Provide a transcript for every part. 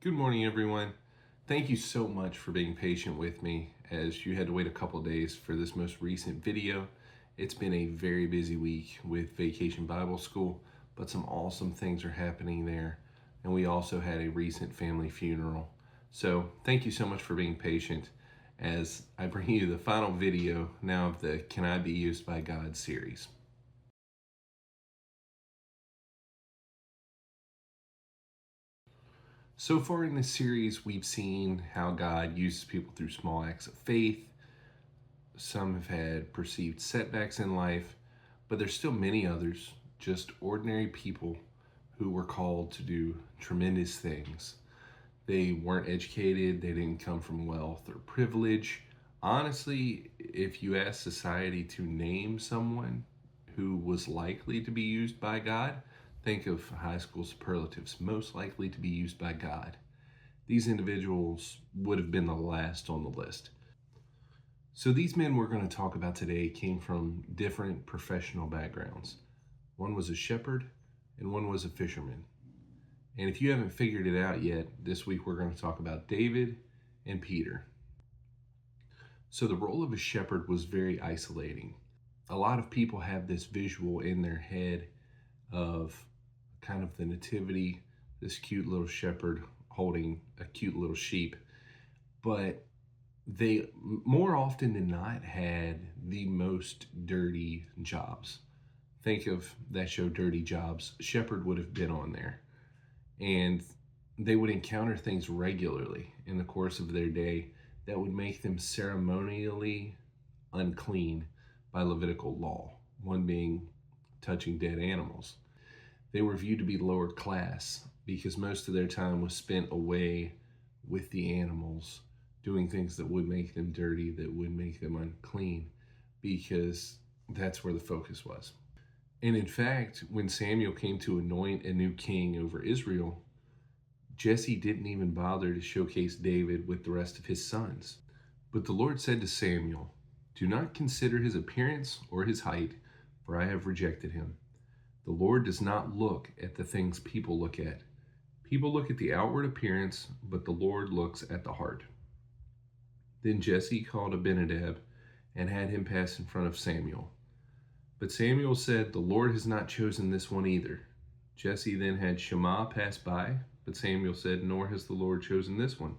Good morning, everyone. Thank you so much for being patient with me as you had to wait a couple days for this most recent video. It's been a very busy week with Vacation Bible School, but some awesome things are happening there. And we also had a recent family funeral. So thank you so much for being patient as I bring you the final video now of the Can I Be Used by God series. So far in this series, we've seen how God uses people through small acts of faith. Some have had perceived setbacks in life, but there's still many others, just ordinary people who were called to do tremendous things. They weren't educated, they didn't come from wealth or privilege. Honestly, if you ask society to name someone who was likely to be used by God, think of high school superlatives, most likely to be used by God. These individuals would have been the last on the list. So these men we're going to talk about today came from different professional backgrounds. One was a shepherd and one was a fisherman. And if you haven't figured it out yet, this week we're going to talk about David and Peter. So the role of a shepherd was very isolating. A lot of people have this visual in their head of kind of the nativity, this cute little shepherd holding a cute little sheep. But they more often than not had the most dirty jobs. Think of that show Dirty Jobs. Shepherd would have been on there. And they would encounter things regularly in the course of their day that would make them ceremonially unclean by Levitical law, one being touching dead animals. They were viewed to be lower class because most of their time was spent away with the animals, doing things that would make them dirty, that would make them unclean, because that's where the focus was. And in fact, when Samuel came to anoint a new king over Israel, Jesse didn't even bother to showcase David with the rest of his sons. But the Lord said to Samuel, "Do not consider his appearance or his height, for I have rejected him. The Lord does not look at the things people look at. People look at the outward appearance, but the Lord looks at the heart." Then Jesse called Abinadab and had him pass in front of Samuel. But Samuel said, "The Lord has not chosen this one either." Jesse then had Shammah pass by, but Samuel said, "Nor has the Lord chosen this one."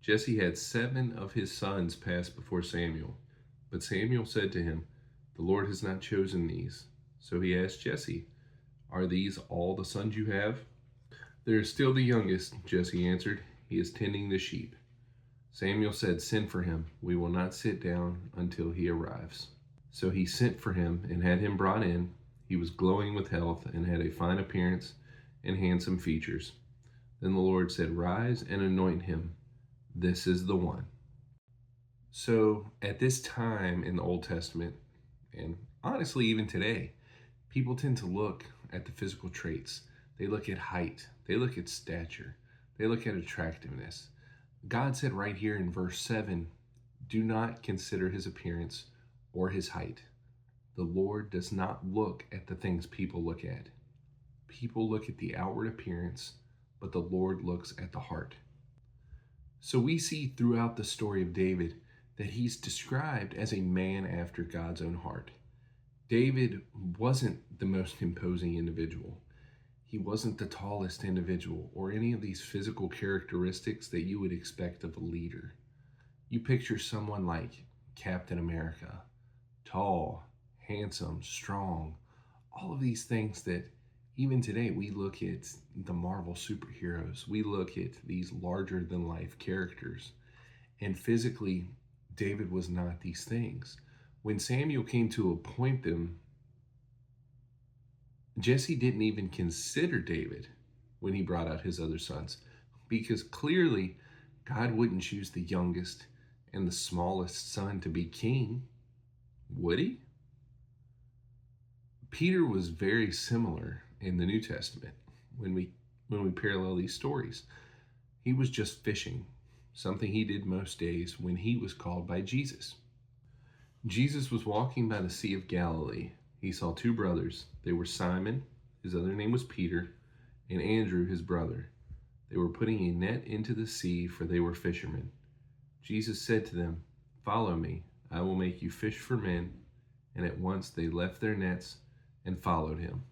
Jesse had 7 of his sons pass before Samuel, but Samuel said to him, "The Lord has not chosen these." So he asked Jesse, "Are these all the sons you have?" "There is still the youngest," Jesse answered. "He is tending the sheep." Samuel said, "Send for him. We will not sit down until he arrives." So he sent for him and had him brought in. He was glowing with health and had a fine appearance and handsome features. Then the Lord said, "Rise and anoint him. This is the one." So at this time in the Old Testament, and honestly even today, people tend to look at the physical traits. They look at height. They look at stature. They look at attractiveness. God said right here in verse 7, "Do not consider his appearance or his height." The Lord does not look at the things people look at. People look at the outward appearance, but the Lord looks at the heart. So we see throughout the story of David that he's described as a man after God's own heart. David wasn't the most imposing individual. He wasn't the tallest individual or any of these physical characteristics that you would expect of a leader. You picture someone like Captain America, tall, handsome, strong, all of these things that even today we look at the Marvel superheroes. We look at these larger than life characters. And physically, David was not these things. When Samuel came to appoint them, Jesse didn't even consider David when he brought out his other sons, because clearly God wouldn't choose the youngest and the smallest son to be king, would he? Peter was very similar in the New Testament when we parallel these stories. He was just fishing, something he did most days when he was called by Jesus. Jesus was walking by the Sea of Galilee. He saw 2 brothers. They were Simon, his other name was Peter, and Andrew, his brother. They were putting a net into the sea, for they were fishermen. Jesus said to them, "Follow me, I will make you fish for men." And at once they left their nets and followed him.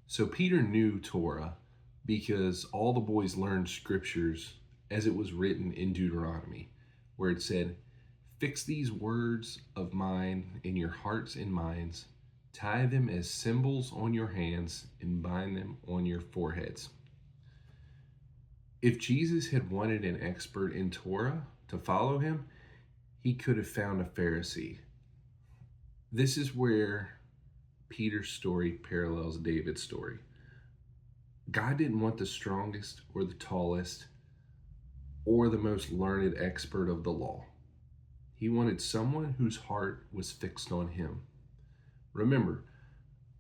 So Peter knew Torah because all the boys learned scriptures as it was written in Deuteronomy, where it said, "Fix these words of mine in your hearts and minds, tie them as symbols on your hands, and bind them on your foreheads." If Jesus had wanted an expert in Torah to follow him, he could have found a Pharisee. This is where Peter's story parallels David's story. God didn't want the strongest or the tallest or the most learned expert of the law. He wanted someone whose heart was fixed on him. Remember,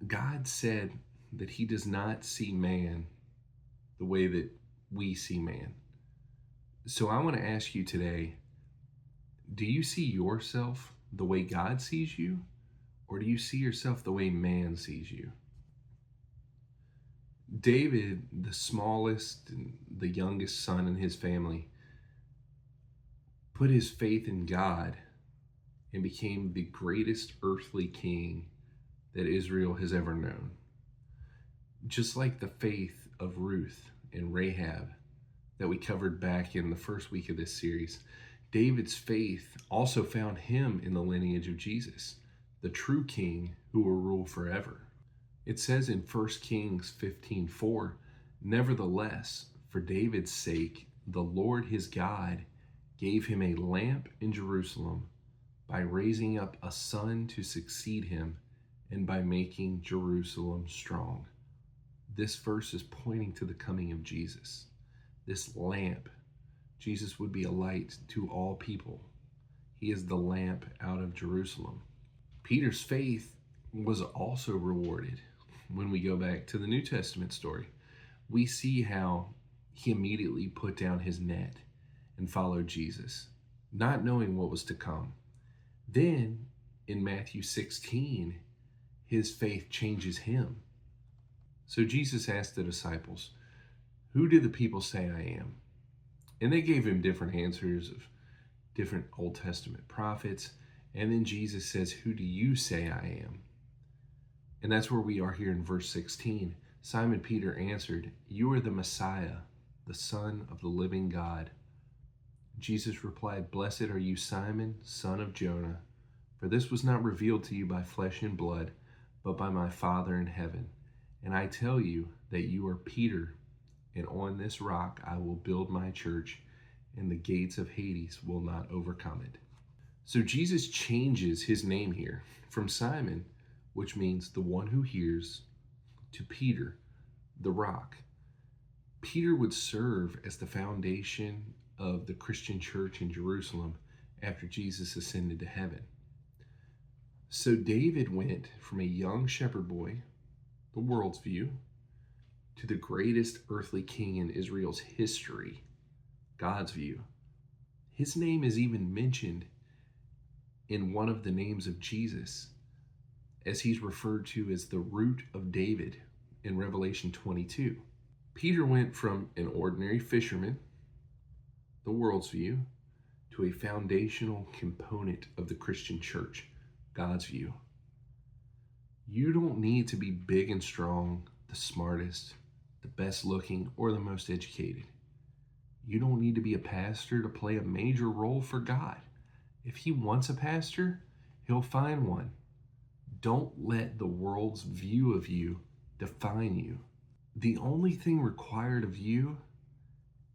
God said that he does not see man the way that we see man. So I want to ask you today, do you see yourself the way God sees you, or do you see yourself the way man sees you? David, the smallest and the youngest son in his family, put his faith in God and became the greatest earthly king that Israel has ever known. Just like the faith of Ruth and Rahab that we covered back in the first week of this series, David's faith also found him in the lineage of Jesus, the true king who will rule forever. It says in 1 Kings 15:4, "Nevertheless, for David's sake, the Lord his God gave him a lamp in Jerusalem by raising up a son to succeed him and by making Jerusalem strong." This verse is pointing to the coming of Jesus. This lamp, Jesus would be a light to all people. He is the lamp out of Jerusalem. Peter's faith was also rewarded. When we go back to the New Testament story, we see how he immediately put down his net and followed Jesus, not knowing what was to come. Then in Matthew 16, his faith changes him. So Jesus asked the disciples, "Who do the people say I am?" And they gave him different answers of different Old Testament prophets. And then Jesus says, "Who do you say I am?" And that's where we are here in verse 16. Simon Peter answered, "You are the Messiah, the Son of the living God." Jesus replied, "Blessed are you, Simon, son of Jonah, for this was not revealed to you by flesh and blood, but by my Father in heaven. And I tell you that you are Peter, and on this rock I will build my church, and the gates of Hades will not overcome it." So Jesus changes his name here from Simon, which means the one who hears, to Peter, the rock. Peter would serve as the foundation of the Christian church in Jerusalem after Jesus ascended to heaven. So David went from a young shepherd boy, the world's view, to the greatest earthly king in Israel's history, God's view. His name is even mentioned in one of the names of Jesus, as he's referred to as the root of David in Revelation 22. Peter went from an ordinary fisherman, the world's view, to a foundational component of the Christian church, God's view. You don't need to be big and strong, the smartest, the best looking, or the most educated. You don't need to be a pastor to play a major role for God. If he wants a pastor, he'll find one. Don't let the world's view of you define you. The only thing required of you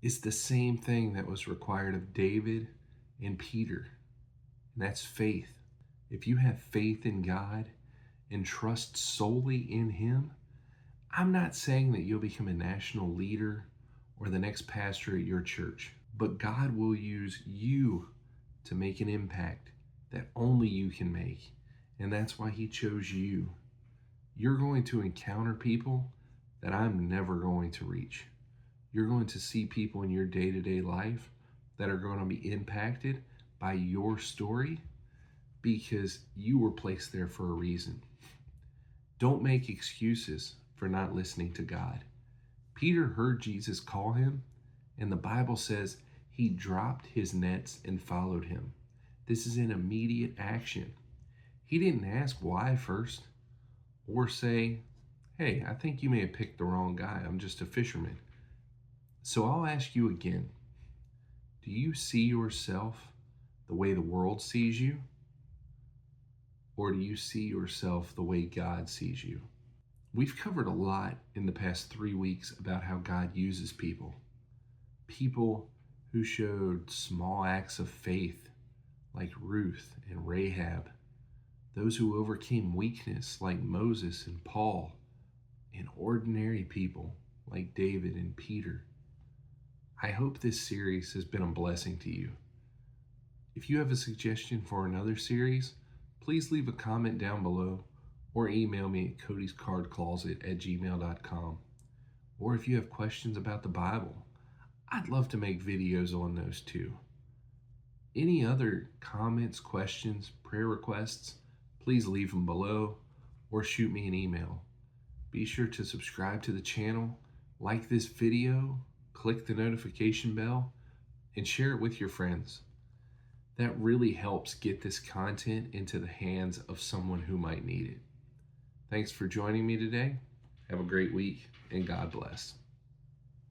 is the same thing that was required of David and Peter, and that's faith. If you have faith in God and trust solely in him, I'm not saying that you'll become a national leader or the next pastor at your church, but God will use you to make an impact that only you can make. And that's why he chose you. You're going to encounter people that I'm never going to reach. You're going to see people in your day-to-day life that are going to be impacted by your story because you were placed there for a reason. Don't make excuses for not listening to God. Peter heard Jesus call him, and the Bible says he dropped his nets and followed him. This is an immediate action. He didn't ask why first, or say, hey, I think you may have picked the wrong guy. I'm just a fisherman. So I'll ask you again. Do you see yourself the way the world sees you? Or do you see yourself the way God sees you? We've covered a lot in the past 3 weeks about how God uses people. People who showed small acts of faith, like Ruth and Rahab. Those who overcame weakness, like Moses and Paul. And ordinary people, like David and Peter. I hope this series has been a blessing to you. If you have a suggestion for another series, please leave a comment down below or email me at codyscardcloset@gmail.com. Or if you have questions about the Bible, I'd love to make videos on those too. Any other comments, questions, prayer requests, please leave them below or shoot me an email. Be sure to subscribe to the channel, like this video, click the notification bell, and share it with your friends. That really helps get this content into the hands of someone who might need it. Thanks for joining me today. Have a great week, and God bless.